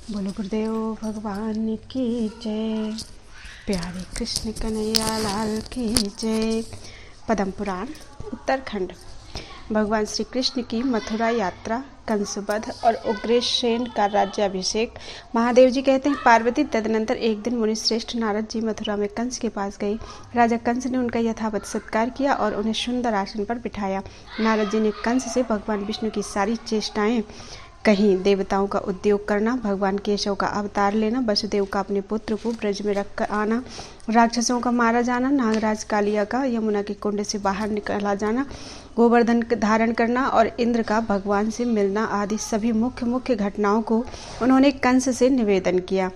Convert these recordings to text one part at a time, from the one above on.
बोलो गुरुदेव भगवान की जय। प्यारे कृष्ण कन्हैया लाल की जय। पद्म पुराण उत्तराखंड। भगवान श्री कृष्ण की मथुरा यात्रा, कंसवध और उग्रसेन का राज्याभिषेक। महादेव जी कहते हैं, पार्वती तदनंतर एक दिन मुनिश्रेष्ठ नारद जी मथुरा में कंस के पास गई। राजा कंस ने उनका यथावत सत्कार किया और उन्हें सुंदर आसन पर बिठाया। नारद जी ने कंस से भगवान विष्णु की सारी चेष्टाएं कहीं, देवताओं का उद्योग करना, भगवान केशव का अवतार लेना, वसुदेव का अपने पुत्र को ब्रज में रख कर आना, राक्षसों का मारा जाना, नागराज कालिया का यमुना के कुंड से बाहर निकाला जाना, गोवर्धन धारण करना और इंद्र का भगवान से मिलना आदि सभी मुख्य मुख्य घटनाओं को उन्होंने कंस से निवेदन किया।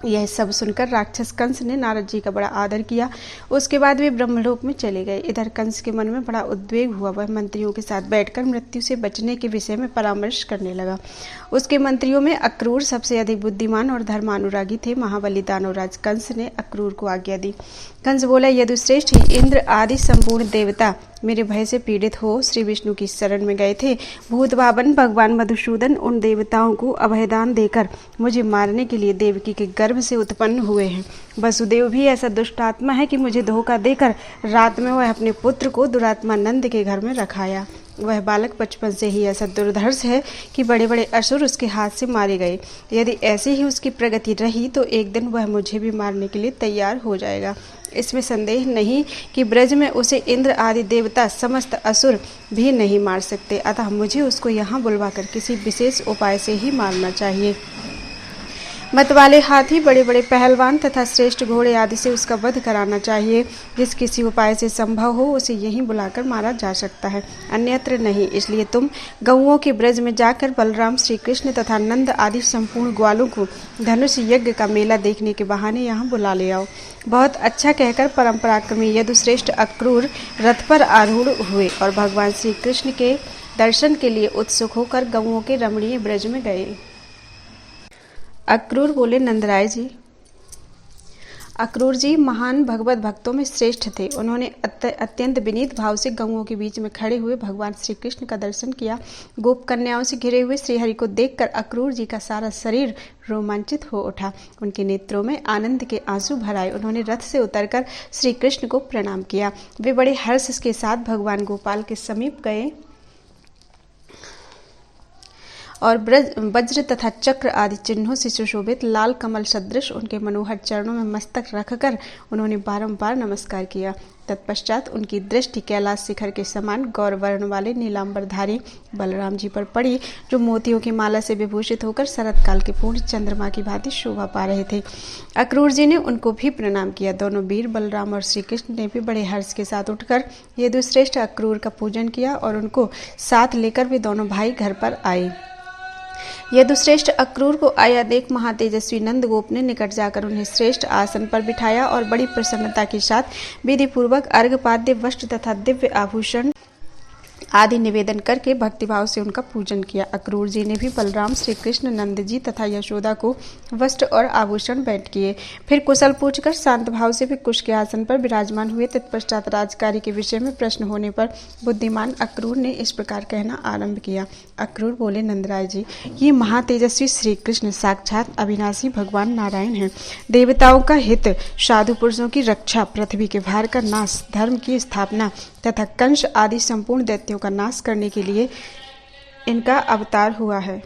यह सब सुनकर राक्षस कंस ने नारद जी का बड़ा आदर किया। उसके बाद वे ब्रह्मलोक में चले गए। इधर कंस के मन में बड़ा उद्वेग हुआ। वह मंत्रियों के साथ बैठकर मृत्यु से बचने के विषय में परामर्श करने लगा। उसके मंत्रियों में अक्रूर सबसे अधिक बुद्धिमान और धर्मानुरागी थे। महाबली दानवराज कंस ने अक्रूर को आज्ञा दी। कंस बोला, यदुश्रेष्ठ इंद्र आदि संपूर्ण देवता मेरे भय से पीड़ित हो श्री विष्णु की शरण में गए थे। भूत भावन भगवान मधुसूदन उन देवताओं को अभयदान देकर मुझे मारने के लिए देवकी के गर्भ से उत्पन्न हुए हैं। वसुदेव भी ऐसा दुष्ट आत्मा है कि मुझे धोखा देकर रात में वह अपने पुत्र को दुरात्मा नंद के घर में रखाया। वह बालक बचपन से ही ऐसा दुर्धर्ष है कि बड़े बड़े असुर उसके हाथ से मारे गए। यदि ऐसे ही उसकी प्रगति रही तो एक दिन वह मुझे भी मारने के लिए तैयार हो जाएगा। इसमें संदेह नहीं कि ब्रज में उसे इंद्र आदि देवता समस्त असुर भी नहीं मार सकते। अतः मुझे उसको यहाँ बुलवाकर किसी विशेष उपाय से ही मारना चाहिए। मत वाले हाथी, बड़े बड़े पहलवान तथा श्रेष्ठ घोड़े आदि से उसका वध कराना चाहिए। जिस किसी उपाय से संभव हो उसे यहीं बुलाकर मारा जा सकता है, अन्यत्र नहीं। इसलिए तुम गौओं के ब्रज में जाकर बलराम, श्री कृष्ण तथा नंद आदि संपूर्ण ग्वालों को धनुष यज्ञ का मेला देखने के बहाने यहाँ बुला ले आओ। बहुत अच्छा कहकर परम पराक्रमी यदुश्रेष्ठ अक्रूर रथ पर आरूढ़ हुए और भगवान श्री कृष्ण के दर्शन के लिए उत्सुक होकर गौओं के रमणीय ब्रज में गए। अक्रूर बोले, नंदराय जी, अक्रूर जी महान भगवत भक्तों में श्रेष्ठ थे। उन्होंने अत्यंत विनीत भाव से गौओं के बीच में खड़े हुए भगवान श्री कृष्ण का दर्शन किया। गोप कन्याओं से घिरे हुए श्रीहरि को देखकर अक्रूर जी का सारा शरीर रोमांचित हो उठा। उनके नेत्रों में आनंद के आंसू भर आए। उन्होंने रथ से उतरकर श्री कृष्ण को प्रणाम किया। वे बड़े हर्ष के साथ भगवान गोपाल के समीप गए और वज्र तथा चक्र आदि चिन्हों से सुशोभित लाल कमल सदृश उनके मनोहर चरणों में मस्तक रखकर उन्होंने बारंबार नमस्कार किया। तत्पश्चात उनकी दृष्टि कैलाश शिखर के समान गौरवर्ण वाले नीलांबरधारी बलराम जी पर पड़ी, जो मोतियों की माला से विभूषित होकर शरत काल के पूर्ण चंद्रमा की भांति शोभा पा रहे थे। अक्रूर जी ने उनको भी प्रणाम किया। दोनों वीर बलराम और श्री कृष्ण ने भी बड़े हर्ष के साथ उठकर यदुश्रेष्ठ अक्रूर का पूजन किया और उनको साथ लेकर वे दोनों भाई घर पर आए। यदुश्रेष्ठ अक्रूर को आया देख महातेजस्वी नंद गोप ने निकट जाकर उन्हें श्रेष्ठ आसन पर बिठाया और बड़ी प्रसन्नता के साथ विधि पूर्वक अर्घपाद्य वस्त्र तथा दिव्य आभूषण आदि निवेदन करके भक्तिभाव से उनका पूजन किया। अक्रूर जी ने भी बलराम, श्री कृष्ण, नंद जी तथा यशोदा को वस्त्र और आभूषण भेंट किए। फिर कुशल पूछकर शांत भाव से भी कुश के आसन पर विराजमान हुए। तत्पश्चात राजकार्य के विषय में प्रश्न होने पर बुद्धिमान अक्रूर ने इस प्रकार कहना आरंभ किया। अक्रूर बोले, नंदराय जी, ये महातेजस्वी श्री कृष्ण साक्षात अविनाशी भगवान नारायण हैं। देवताओं का हित, साधु पुरुषों की रक्षा, पृथ्वी के भार का नाश, धर्म की स्थापना तथा कंस आदि संपूर्ण दैत्यों का नाश करने के लिए इनका अवतार हुआ है।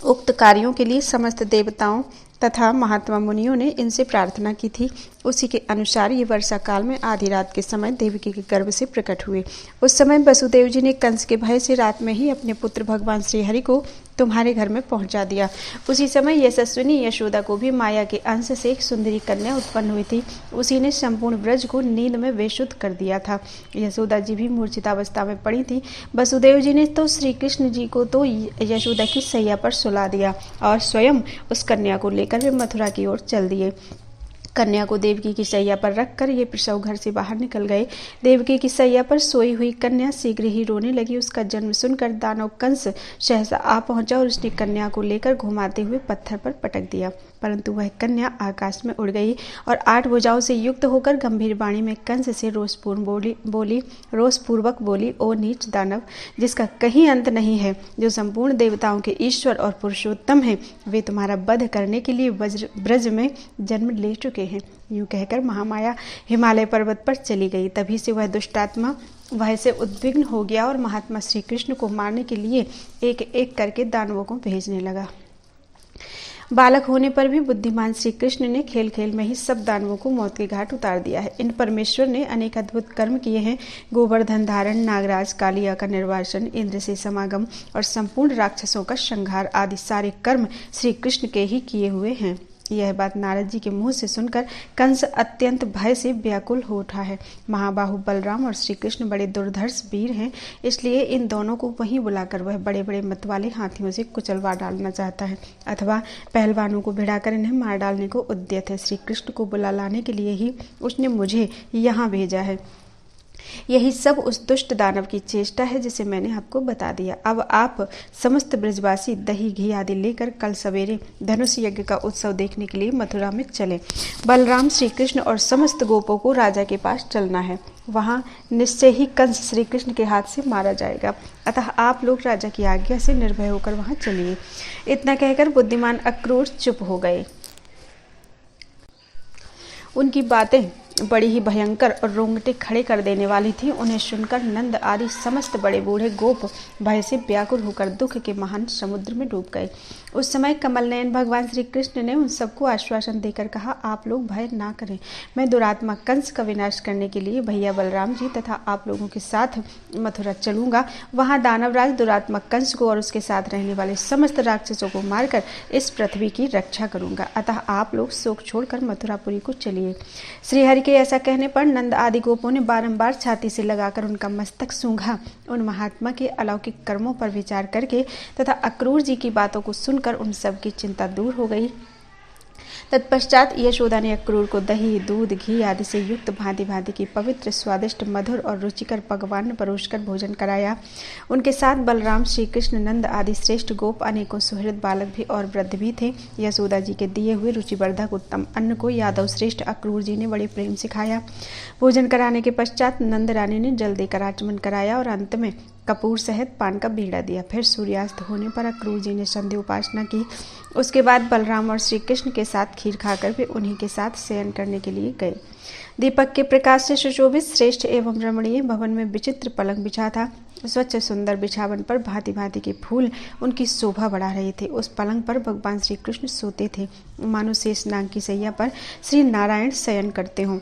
उक्त कार्यों के लिए समस्त देवताओं तथा महात्मा मुनियों ने इनसे प्रार्थना की थी। उसी के अनुसार ये वर्षा काल में आधी रात के समय देवकी के गर्भ से प्रकट हुए। उस समय वसुदेव जी ने कंस के भय से रात में ही अपने पुत्र भगवान श्रीहरि को तुम्हारे घर में पहुंचा दिया। उसी समय यशस्विनी यशोदा को भी माया के अंश से एक सुंदरी कन्या उत्पन्न हुई थी। उसी ने संपूर्ण ब्रज को नींद में बेशुद्ध कर दिया था। यशोदा जी भी मूर्छितावस्था में पड़ी थी। वसुदेव जी ने तो श्री कृष्ण जी को तो यशोदा की सैया पर सुला दिया और स्वयं उस कन्या को लेकर वे मथुरा की ओर चल दिए। कन्या को देवकी की सैया पर रखकर ये प्रसव घर से बाहर निकल गए। देवकी की सैया पर सोई हुई कन्या शीघ्र ही रोने लगी। उसका जन्म सुनकर दानव कंस सहसा आ पहुंचा और उसने कन्या को लेकर घुमाते हुए पत्थर पर पटक दिया। परंतु वह कन्या आकाश में उड़ गई और 8 भुजाओं से युक्त होकर गंभीर वाणी में कंस से रोषपूर्वक बोली, ओ नीच दानव, जिसका कहीं अंत नहीं है, जो संपूर्ण देवताओं के ईश्वर और पुरुषोत्तम हैं, वे तुम्हारा वध करने के लिए ब्रज में जन्म ले चुके हैं। यूं कहकर महामाया हिमालय पर्वत पर चली गई। तभी से वह दुष्टात्मा भय से उद्विग्न हो गया और महात्मा श्री कृष्ण को मारने के लिए एक एक करके दानवों को भेजने लगा। बालक होने पर भी बुद्धिमान श्री कृष्ण ने खेल खेल में ही सब दानवों को मौत के घाट उतार दिया है। इन परमेश्वर ने अनेक अद्भुत कर्म किए हैं। गोवर्धन धारण, नागराज, कालिया का निर्वासन, इंद्र से समागम और संपूर्ण राक्षसों का संहार आदि सारे कर्म श्री कृष्ण के ही किए हुए हैं। यह बात नारद जी के मुंह से सुनकर कंस अत्यंत भय से व्याकुल हो उठा है। महाबाहु बलराम और श्री कृष्ण बड़े दुर्धर्ष वीर हैं, इसलिए इन दोनों को वहीं बुलाकर वह बड़े बड़े मतवाले हाथियों से कुचलवा डालना चाहता है अथवा पहलवानों को भिड़ाकर इन्हें मार डालने को उद्यत है। श्री कृष्ण को बुला लाने के लिए ही उसने मुझे यहाँ भेजा है। यही सब उस दुष्ट दानव की चेष्टा है जिसे मैंने आपको बता दिया। अब आप समस्त ब्रजवासी दही घी आदि लेकर कल सवेरे धनुष यज्ञ का उत्सव देखने के लिए मथुरा में चले। बलराम, श्री कृष्ण और समस्त गोपों को राजा के पास चलना है। वहां निश्चय ही कंस श्री कृष्ण के हाथ से मारा जाएगा, अतः आप लोग राजा की आज्ञा से निर्भय होकर वहां चलिए। इतना कहकर बुद्धिमान अक्रूर चुप हो गए। उनकी बातें बड़ी ही भयंकर और रोंगटे खड़े कर देने वाली थी। उन्हें सुनकर नंद आदि समस्त बड़े बूढ़े गोप भय से व्याकुल होकर दुख के महान समुद्र में डूब गए। उस समय कमल नयन भगवान श्री कृष्ण ने उन सबको आश्वासन देकर कहा, आप लोग भय ना करें, मैं दुरात्मा कंस का विनाश करने के लिए भैया बलराम जी तथा आप लोगों के साथ मथुरा चलूंगा। वहां दानवराज दुरात्मा कंस को और उसके साथ रहने वाले समस्त राक्षसों को मारकर इस पृथ्वी की रक्षा करूंगा, अतः आप लोग शोक छोड़कर मथुरापुरी को चलिए। श्रीहरि के ऐसा कहने पर नंद आदि गोपों ने बारंबार छाती से लगाकर उनका मस्तक सूंघा। उन महात्मा के अलौकिक कर्मों पर विचार करके तथा अक्रूर जी की बातों को सुनकर उन सब की चिंता दूर हो गई। तत्पश्चात यशोदा ने अक्रूर को दही, दूध, घी आदि से युक्त भांति भांति की पवित्र, स्वादिष्ट, मधुर और रुचिकर पकवान परोसकर भोजन कराया। उनके साथ बलराम, श्री कृष्ण, नंद आदि श्रेष्ठ गोप, अनेकों सुहृद बालक भी और वृद्ध भी थे। यशोदा जी के दिए हुए रुचिवर्धक उत्तम अन्न को यादव श्रेष्ठ अक्रूर जी ने बड़े प्रेम से खाया। भोजन कराने के पश्चात नंद रानी ने जल देकर आचमन कराया और अंत में कपूर सहित पान का बीड़ा दिया। फिर सूर्यास्त होने पर अक्रूर जी ने संध्या उपासना की। उसके बाद बलराम और श्री कृष्ण के साथ खीर खाकर वे उन्हीं के साथ शयन करने के लिए गए। दीपक के प्रकाश से सुशोभित श्रेष्ठ एवं रमणीय भवन में विचित्र पलंग बिछा था। स्वच्छ सुंदर बिछावन पर भांति भांति के फूल उनकी शोभा बढ़ा रहे थे। उस पलंग पर भगवान श्री कृष्ण सोते थे, मानो शेष नाग की सैया पर श्री नारायण शयन करते हों।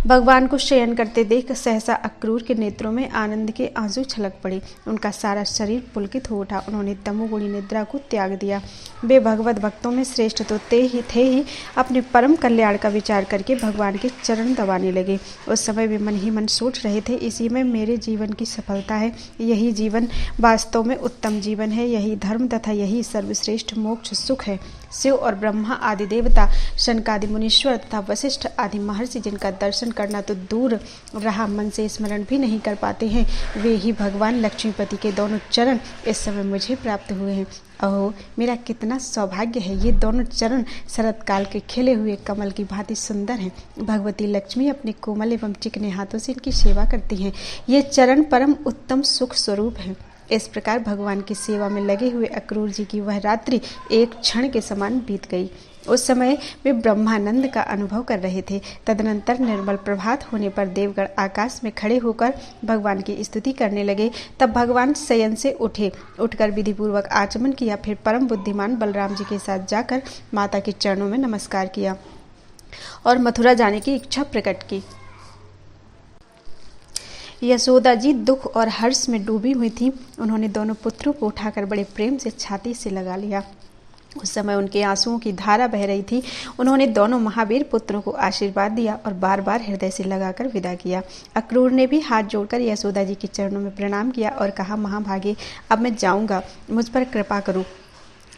भगवान को शयन करते देख सहसा अक्रूर के नेत्रों में आनंद के आंसू छलक पड़े। उनका सारा शरीर पुलकित हो उठा। उन्होंने तमोगुणी निद्रा को त्याग दिया। वे भगवत भक्तों में श्रेष्ठ तो थे ही अपने परम कल्याण का विचार करके भगवान के चरण दबाने लगे। उस समय वे मन ही मन सोच रहे थे, इसी में मेरे जीवन की सफलता है। यही जीवन वास्तव में उत्तम जीवन है। यही धर्म तथा यही सर्वश्रेष्ठ मोक्ष सुख है। शिव और ब्रह्मा आदि देवता, शनकादि मुनीश्वर तथा वशिष्ठ आदि महर्षि जिनका दर्शन करना तो दूर रहा, मन से स्मरण भी नहीं कर पाते हैं, वे ही भगवान लक्ष्मीपति के दोनों चरण इस समय मुझे प्राप्त हुए हैं। अहो, मेरा कितना सौभाग्य है। ये दोनों चरण शरत काल के खिले हुए कमल की भांति सुंदर हैं। भगवती लक्ष्मी अपने कोमल एवं चिकने हाथों से इनकी सेवा करती हैं। ये चरण परम उत्तम सुख स्वरूप हैं। इस प्रकार भगवान की सेवा में लगे हुए अक्रूर जी की वह रात्रि एक क्षण के समान बीत गई। उस समय वे ब्रह्मानंद का अनुभव कर रहे थे। तदनंतर निर्मल प्रभात होने पर देवगण आकाश में खड़े होकर भगवान की स्तुति करने लगे। तब भगवान शयन से उठकर विधिपूर्वक आचमन किया। फिर परम बुद्धिमान बलराम जी के साथ जाकर माता के चरणों में नमस्कार किया और मथुरा जाने की इच्छा प्रकट की। यशोदा जी दुख और हर्ष में डूबी हुई थी। उन्होंने दोनों पुत्रों को उठाकर बड़े प्रेम से छाती से लगा लिया। उस समय उनके आंसुओं की धारा बह रही थी। उन्होंने दोनों महावीर पुत्रों को आशीर्वाद दिया और बार बार हृदय से लगाकर विदा किया। अक्रूर ने भी हाथ जोड़कर यशोदा जी के चरणों में प्रणाम किया और कहा, महाभागे, अब मैं जाऊंगा, मुझ पर कृपा करो।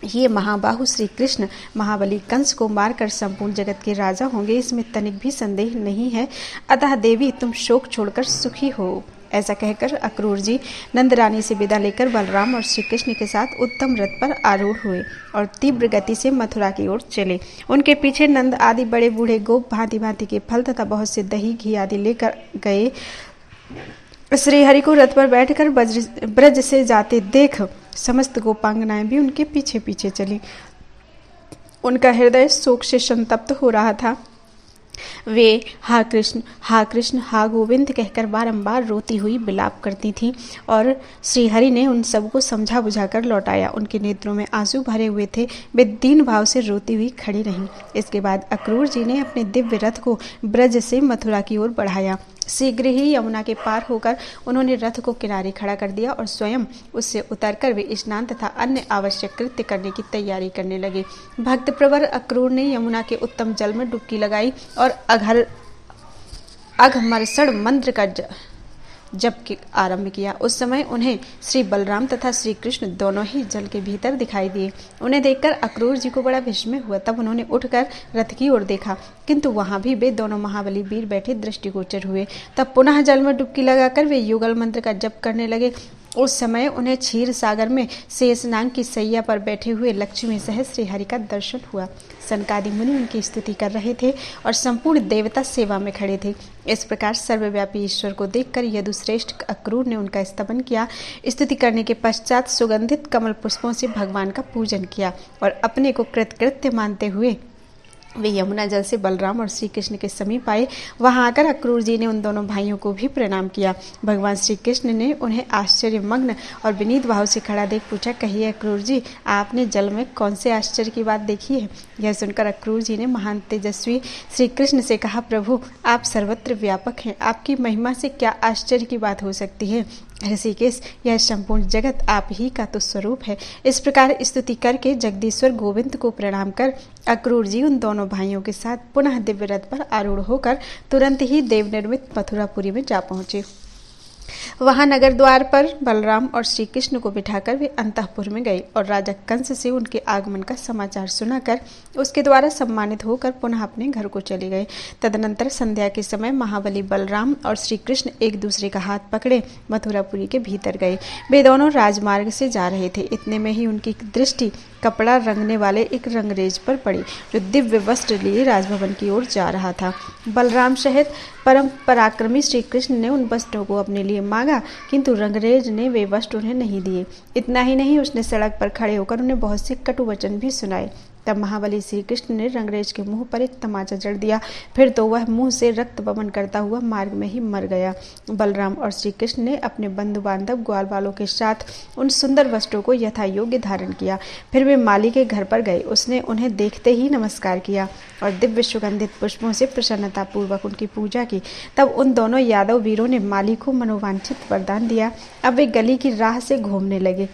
ये महाबाहु श्री कृष्ण महाबली कंस को मारकर संपूर्ण जगत के राजा होंगे, इसमें तनिक भी संदेह नहीं है। अतः देवी, तुम शोक छोड़कर सुखी हो। ऐसा कहकर अक्रूर जी नंद रानी से विदा लेकर बलराम और श्री कृष्ण के साथ उत्तम रथ पर आरूढ़ हुए और तीव्र गति से मथुरा की ओर चले। उनके पीछे नंद आदि बड़े बूढ़े गोप भांति भांति के फल तथा बहुत से दही घी आदि लेकर गए। श्रीहरि को रथ पर बैठकर ब्रज से जाते देख समस्त गोपांगनाएं भी उनके पीछे पीछे चली। उनका हृदय शोक से संतप्त हो रहा था। वे हा कृष्ण हा गोविंद कहकर बारंबार रोती हुई विलाप करती थीं और श्रीहरि ने उन सबको समझा बुझाकर लौटाया। उनके नेत्रों में आंसू भरे हुए थे। वे दीन भाव से रोती हुई खड़ी रहीं। इसके बाद अक्रूर जी ने अपने दिव्य रथ को ब्रज से मथुरा की ओर बढ़ाया। शीघ्र ही यमुना के पार होकर उन्होंने रथ को किनारे खड़ा कर दिया और स्वयं उससे उतरकर वे स्नान तथा अन्य आवश्यक कृत्य करने की तैयारी करने लगे। भक्त प्रवर अक्रूर ने यमुना के उत्तम जल में डुबकी लगाई और अघमर्षण मंत्र का जप आरंभ किया। उस समय उन्हें श्री बलराम तथा श्री कृष्ण दोनों ही जल के भीतर दिखाई दिए। उन्हें देखकर अक्रूर जी को बड़ा विस्मय हुआ। तब उन्होंने उठकर रथ की ओर देखा, किंतु वहां भी वे दोनों महाबली वीर बैठे दृष्टिगोचर हुए। तब पुनः जल में डुबकी लगाकर वे युगल मंत्र का जप करने लगे। उस समय उन्हें क्षीर सागर में शेषनाग की सैया पर बैठे हुए लक्ष्मी सहित श्रीहरि का दर्शन हुआ। सनकादि मुनि उनकी स्तुति कर रहे थे और संपूर्ण देवता सेवा में खड़े थे। इस प्रकार सर्वव्यापी ईश्वर को देखकर यदुश्रेष्ठ अक्रूर ने उनका स्तवन किया। स्तुति करने के पश्चात सुगंधित कमल पुष्पों से भगवान का पूजन किया और अपने को कृतकृत्य मानते हुए वे यमुना जल से बलराम और श्री कृष्ण के समीप आए। वहां आकर अक्रूर जी ने उन दोनों भाइयों को भी प्रणाम किया। भगवान श्री कृष्ण ने उन्हें आश्चर्यमग्न और विनीत भाव से खड़ा देख पूछा, कहिए अक्रूर जी, आपने जल में कौन से आश्चर्य की बात देखी है? यह सुनकर अक्रूर जी ने महान तेजस्वी श्री कृष्ण से कहा, प्रभु आप सर्वत्र व्यापक हैं, आपकी महिमा से क्या आश्चर्य की बात हो सकती है? ऋषिकेश, यह संपूर्ण जगत आप ही का तो स्वरूप है। इस प्रकार स्तुति करके जगदीश्वर गोविंद को प्रणाम कर अक्रूर जी उन दोनों भाइयों के साथ पुनः दिव्य रथ पर आरूढ़ होकर तुरंत ही देवनिर्मित मथुरापुरी में जा पहुंचे। वहां नगर द्वार पर बलराम और श्री कृष्ण को बिठाकर वे अंतःपुर में गए और राजा कंस से उनके आगमन का समाचार सुनाकर उसके द्वारा सम्मानित होकर पुनः अपने घर को चले गए। तदनंतर संध्या के समय महाबली बलराम और श्री कृष्ण एक दूसरे का हाथ पकड़े मथुरापुरी के भीतर गए। वे दोनों राजमार्ग से जा रहे थे। इतने में ही उनकी दृष्टि कपड़ा रंगने वाले एक रंगरेज पर पड़ी जो दिव्य वस्त्र लिए राजभवन की ओर जा रहा था। बलराम सहित परम पराक्रमी श्री कृष्ण ने उन वस्त्रों को अपने लिए मांगा, किंतु रंगरेज ने वे वस्त्र उन्हें नहीं दिए। इतना ही नहीं, उसने सड़क पर खड़े होकर उन्हें बहुत से कटु वचन भी सुनाए। तब महाबली श्री कृष्ण ने रंगरेज के मुंह पर एक तमाचा जड़ दिया। फिर तो वह मुंह से रक्त बमन करता हुआ मार्ग में ही मर गया। बलराम और श्री कृष्ण ने अपने बंधु बांधव ग्वाल बालों के साथ उन सुंदर वस्त्रों को यथा योग्य धारण किया। फिर वे माली के घर पर गए। उसने उन्हें देखते ही नमस्कार किया और दिव्य सुगंधित पुष्पों से प्रसन्नता पूर्वक उनकी पूजा की। तब उन दोनों यादव वीरों ने माली को मनोवांछित वरदान दिया। अब वे गली की राह से घूमने लगे।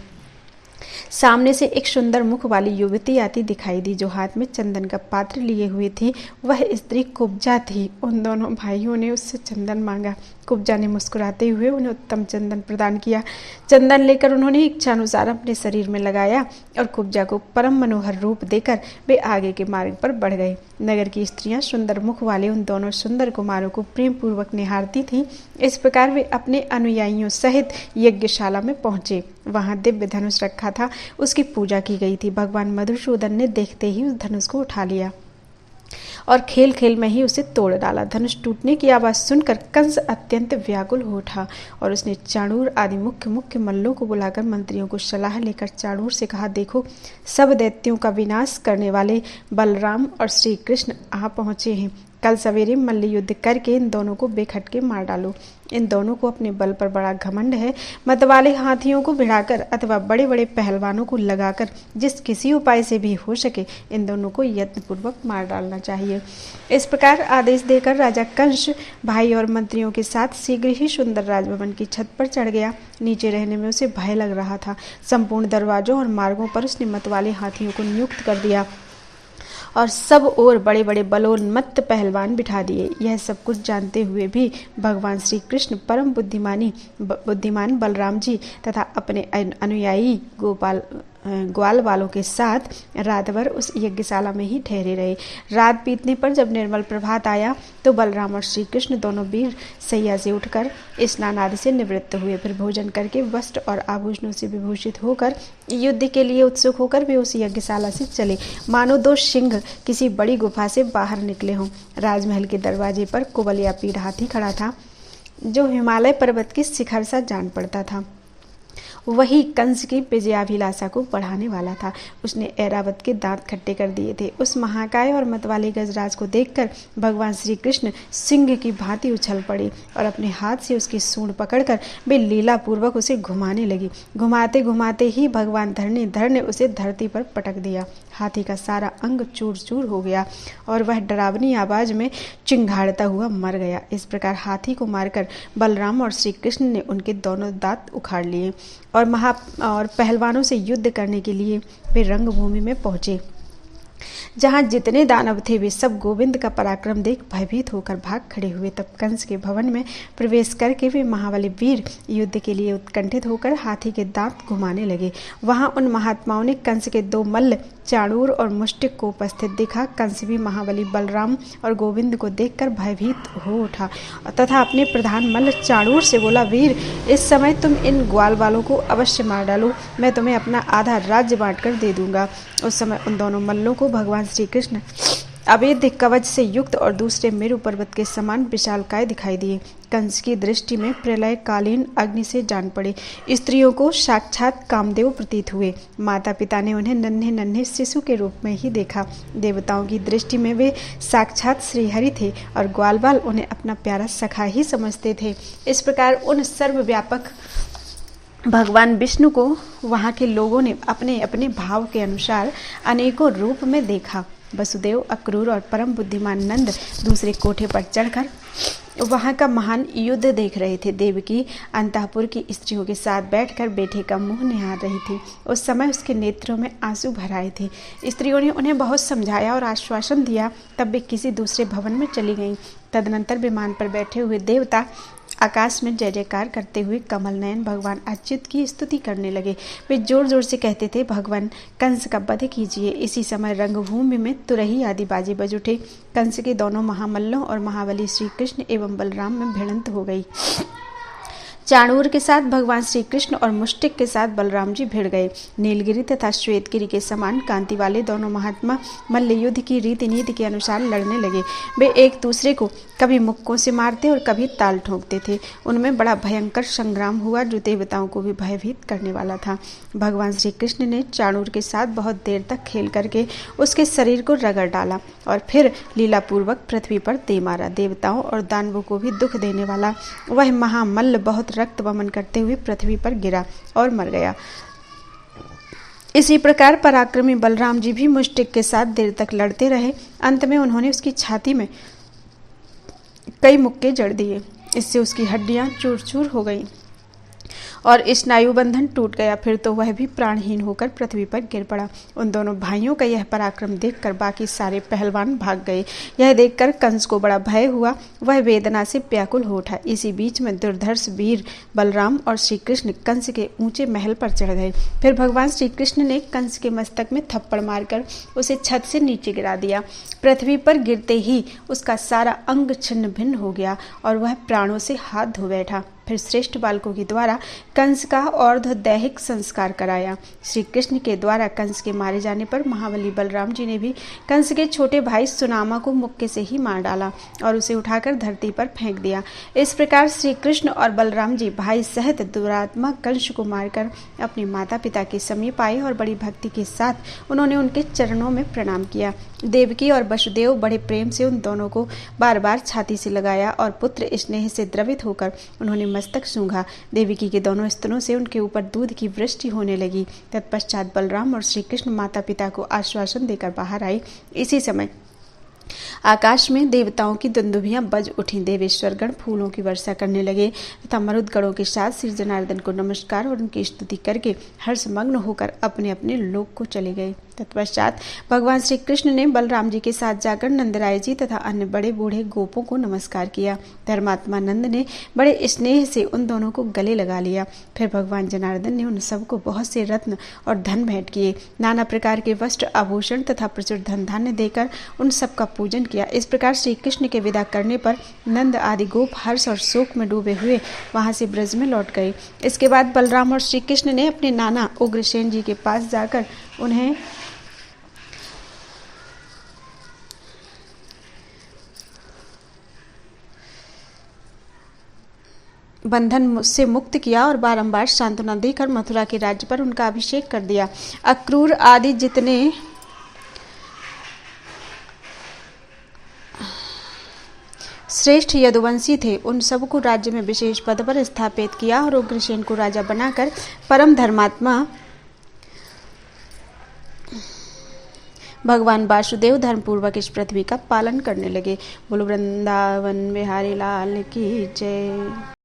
सामने से एक सुंदर मुख वाली युवती आती दिखाई दी जो हाथ में चंदन का पात्र लिए हुए थी। वह स्त्री कुब्जा थी। उन दोनों भाइयों ने उससे चंदन मांगा। कुब्जा ने मुस्कुराते हुए उन्हें उत्तम चंदन प्रदान किया। चंदन लेकर उन्होंने इच्छानुसार अपने शरीर में लगाया और कुब्जा को परम मनोहर रूप देकर वे आगे के मार्ग पर बढ़ गए। नगर की स्त्रियां सुंदर मुख वाले उन दोनों सुंदर कुमारों को प्रेम पूर्वक निहारती थीं। इस प्रकार वे अपने अनुयायियों सहित यज्ञशाला में पहुंचे। वहां दिव्य धनुष रखा था, उसकी पूजा की गई थी। भगवान मधुसूदन ने देखते ही उस धनुष को उठा लिया और खेल खेल में ही उसे तोड़ डाला। धनुष टूटने की आवाज सुनकर कंस अत्यंत व्याकुल हो उठा और उसने चाणूर आदि मुख्य मुख्य मल्लों को बुलाकर मंत्रियों को सलाह लेकर चाणूर से कहा, देखो सब दैत्यों का विनाश करने वाले बलराम और श्री कृष्ण आ पहुंचे हैं। कल सवेरे मल्ल युद्ध करके इन दोनों को बेखटके मार डालो। इन दोनों को अपने बल पर बड़ा घमंड है। मत वाले हाथियों को भिड़ाकर अथवा बड़े बड़े पहलवानों को लगाकर जिस किसी उपाय से भी हो सके इन दोनों को यत्नपूर्वक मार डालना चाहिए। इस प्रकार आदेश देकर राजा कंस भाई और मंत्रियों के साथ शीघ्र ही सुंदर राजभवन की छत पर चढ़ गया। नीचे रहने में उसे भय लग रहा था। संपूर्ण दरवाजों और मार्गों पर उसने मत वाले हाथियों को नियुक्त कर दिया और सब ओर बड़े बड़े बलोन्मत्त पहलवान बिठा दिए। यह सब कुछ जानते हुए भी भगवान श्री कृष्ण परम बुद्धिमान बलराम जी तथा अपने अनुयायी ग्वाल वालों के साथ रात भर उस यज्ञशाला में ही ठहरे रहे। रात बीतने पर जब निर्मल प्रभात आया तो बलराम और श्री कृष्ण दोनों वीर सैया से उठकर स्नान आदि से निवृत्त हुए। फिर भोजन करके वस्त्र और आभूषणों से विभूषित होकर युद्ध के लिए उत्सुक होकर वे उस यज्ञशाला से चले, मानो दो सिंह किसी बड़ी गुफा से बाहर निकले हों। राजमहल के दरवाजे पर कुबल या पीढ़ हाथी खड़ा था, जो हिमालय पर्वत की शिखर सा जान पड़ता था। वही कंस की विजयाभिलाषा को बढ़ाने वाला था। उसने ऐरावत के दांत खट्टे कर दिए थे। उस महाकाय और मतवाले गजराज को देखकर भगवान श्री कृष्ण सिंह की भांति उछल पड़े और अपने हाथ से उसकी सूंड पकड़कर वे लीला पूर्वक उसे घुमाने लगी। घुमाते घुमाते ही भगवान धर ने उसे धरती पर पटक दिया। हाथी का सारा अंग चूर चूर हो गया और वह डरावनी आवाज में चिंघाड़ता हुआ मर गया। इस प्रकार हाथी को मारकर बलराम और श्री कृष्ण ने उनके दोनों दांत उखाड़ लिए और पहलवानों से युद्ध करने के लिए वे रंगभूमि में पहुंचे। जहां जितने दानव थे वे सब गोविंद का पराक्रम देख भयभीत होकर भाग खड़े हुए। तब कंस के भवन में प्रवेश करके वे महाबली वीर युद्ध के लिए उत्कंठित होकर हाथी के दांत घुमाने लगे। वहां उन महात्माओं ने कंस के दो मल्ल चाणूर और मुष्टिक को उपस्थित देखा। कंस भी महाबली बलराम और गोविंद को देखकर भयभीत हो उठा तथा अपने प्रधान मल्ल चाणूर से बोला, वीर, इस समय तुम इन ग्वाल वालों को अवश्य मार डालो, मैं तुम्हें अपना आधा राज्य बांटकर दे दूंगा। उस समय उन दोनों मल्लों को भगवान श्री कृष्ण अभेद्य कवच से युक्त और दूसरे मेरु पर्वत के समान विशालकाय दिखाई दिए। कंस की दृष्टि में प्रलय कालीन अग्नि से जान पड़े। स्त्रियों को साक्षात कामदेव प्रतीत हुए। माता पिता ने उन्हें नन्हे नन्हे शिशु के रूप में ही देखा। देवताओं की दृष्टि में वे साक्षात श्रीहरि थे और ग्वालवाल उन्हें अपना प्यारा सखा ही समझते थे। इस प्रकार उन सर्वव्यापक भगवान विष्णु को वहाँ के लोगों ने अपने अपने भाव के अनुसार अनेकों रूप में देखा। वसुदेव, अक्रूर और परम बुद्धिमान नंद दूसरे कोठे पर चढ़कर वहाँ का महान युद्ध देख रहे थे। देवकी अंतःपुर की स्त्रियों के साथ बैठकर बेटे का मुंह निहार रही थी। उस समय उसके नेत्रों में आंसू भर आए थे। स्त्रियों ने उन्हें बहुत समझाया और आश्वासन दिया, तब वे किसी दूसरे भवन में चली गईं। तदनंतर विमान पर बैठे हुए देवता आकाश में जय जयकार करते हुए कमल नयन भगवान अच्युत की स्तुति करने लगे। वे जोर जोर से कहते थे, भगवान कंस का वध कीजिए। इसी समय रंगभूमि में तुरही आदि बाजे बज उठे। कंस के दोनों महामल्लों और महाबली श्री कृष्ण एवं बलराम में भिड़ंत हो गई। चाणूर के साथ भगवान श्री कृष्ण और मुष्टिक के साथ बलराम जी भिड़ गए। नीलगिरी तथा श्वेतगिरी के समान कांति वाले दोनों महात्मा मल्ल युद्ध की रीति नीति के अनुसार लड़ने लगे। वे एक दूसरे को कभी मुक्कों से मारते और कभी ताल ठोकते थे। उनमें बड़ा भयंकर संग्राम हुआ जो देवताओं को भी भयभीत करने वाला था। भगवान श्री कृष्ण ने चाणूर के साथ बहुत देर तक खेल करके उसके शरीर को रगड़ डाला और फिर लीलापूर्वक पृथ्वी पर दे मारा। देवताओं और दानवों को भी दुख देने वाला वह महामल्ल बहुत रक्त वमन करते हुए पृथ्वी पर गिरा और मर गया। इसी प्रकार पराक्रमी बलराम जी भी मुष्टिक के साथ देर तक लड़ते रहे। अंत में उन्होंने उसकी छाती में कई मुक्के जड़ दिए। इससे उसकी हड्डियां चूर चूर हो गईं और स्नायुबंधन टूट गया। फिर तो वह भी प्राणहीन होकर पृथ्वी पर गिर पड़ा। उन दोनों भाइयों का यह पराक्रम देखकर बाकी सारे पहलवान भाग गए। यह देखकर कंस को बड़ा भय हुआ। वह वेदना से व्याकुल हो उठा। इसी बीच में दुर्धर्ष वीर बलराम और श्री कृष्ण कंस के ऊंचे महल पर चढ़ गए। फिर भगवान श्री कृष्ण ने कंस के मस्तक में थप्पड़ मारकर उसे छत से नीचे गिरा दिया। पृथ्वी पर गिरते ही उसका सारा अंग छिन्न भिन्न हो गया और वह प्राणों से हाथ धो बैठा। फिर श्रेष्ठ बालकों के द्वारा कंस का अर्ध दैहिक संस्कार कराया। श्री कृष्ण के द्वारा कंस के मारे जाने पर महाबली बलराम जी ने भी कंस के छोटे भाई सुनामा को मुक्के से ही मार डाला और उसे उठाकर धरती पर फेंक दिया। इस प्रकार श्री कृष्ण और बलराम जी भाई सहित दुरात्मा कंस को मारकर अपने माता पिता के समीप आए और बड़ी भक्ति के साथ उन्होंने उनके चरणों में प्रणाम किया। देवकी और वसुदेव बड़े प्रेम से उन दोनों को बार बार छाती से लगाया और पुत्र स्नेह से द्रवित होकर उन्होंने मस्तक सूंघा। देवकी के दोनों स्तनों से उनके ऊपर दूध की वृष्टि होने लगी। तत्पश्चात बलराम और श्री कृष्ण माता पिता को आश्वासन देकर बाहर आए। इसी समय आकाश में देवताओं की दुंदुभियां बज उठी। देवेश्वर गण फूलों की वर्षा करने लगे तथा मरुद गणों के साथ श्री जनार्दन को नमस्कार और उनकी स्तुति करके हर्षमग्न होकर अपने अपने लोक को चले गए। तत्पश्चात भगवान श्री कृष्ण ने बलराम जी के साथ जाकर नंदराय जी तथा अन्य बड़े बूढ़े गोपों को नमस्कार किया। धर्मात्मा नंद ने बड़े स्नेह से उन दोनों को गले लगा लिया। फिर भगवान जनार्दन ने उन सबको बहुत से रत्न और धन भेंट किए। नाना प्रकार के वस्त्र आभूषण तथा प्रचुर धन धान्य देकर उन सबका पूजन किया। इस प्रकार श्री कृष्ण के विदा करने पर नंद आदि गोप हर्ष और शोक में डूबे हुए वहां से ब्रज में लौट गए। इसके बाद बलराम और श्री कृष्ण ने अपने नाना उग्रसेन जी के पास जाकर उन्हें बंधन से मुक्त किया और बारंबार सांत्वना देकर मथुरा के राज्य पर उनका अभिषेक कर दिया। अक्रूर आदि जितने श्रेष्ठ यदुवंशी थे उन सबको राज्य में विशेष पद पर स्थापित किया और उग्रसेन को राजा बनाकर परम धर्मात्मा भगवान वासुदेव धर्मपूर्वक इस पृथ्वी का पालन करने लगे। बोलो वृंदावन बिहारी लाल की जय।